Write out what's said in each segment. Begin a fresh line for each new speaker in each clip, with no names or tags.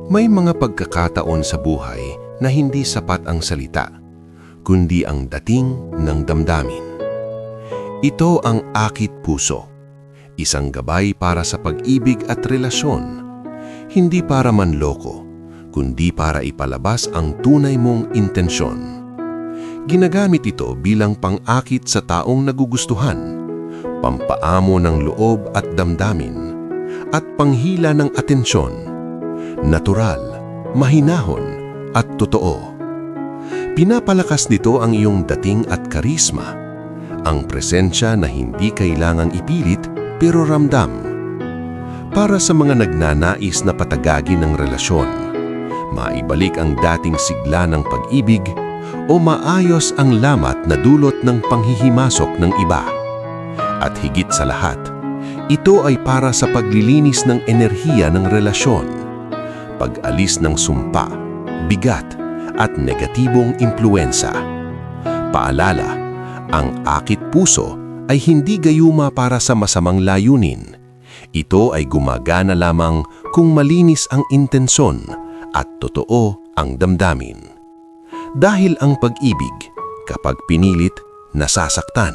May mga pagkakataon sa buhay na hindi sapat ang salita, kundi ang dating ng damdamin. Ito ang akit puso, isang gabay para sa pag-ibig at relasyon, hindi para manloko, kundi para ipalabas ang tunay mong intensyon. Ginagamit ito bilang pang-akit sa taong nagugustuhan, pampaamo ng loob at damdamin, at panghila ng atensyon. Natural, mahinahon, at totoo. Pinapalakas nito ang iyong dating at karisma, ang presensya na hindi kailangang ipilit pero ramdam. Para sa mga nagnanais na patagagin ng relasyon, maibalik ang dating sigla ng pag-ibig, o maayos ang lamat na dulot ng panghihimasok ng iba. At higit sa lahat, ito ay para sa paglilinis ng enerhiya ng relasyon, pag-alis ng sumpa, bigat, at negatibong impluwensa. Paalala, ang akit puso ay hindi gayuma para sa masamang layunin. Ito ay gumagana lamang kung malinis ang intensyon at totoo ang damdamin. Dahil ang pag-ibig, kapag pinilit, nasasaktan.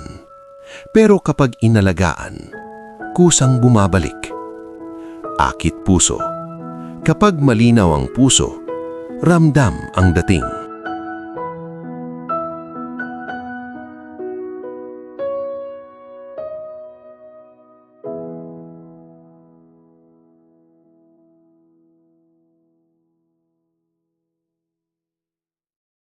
Pero kapag inalagaan, kusang bumabalik. Akit puso. Kapag malinaw ang puso, ramdam ang dating.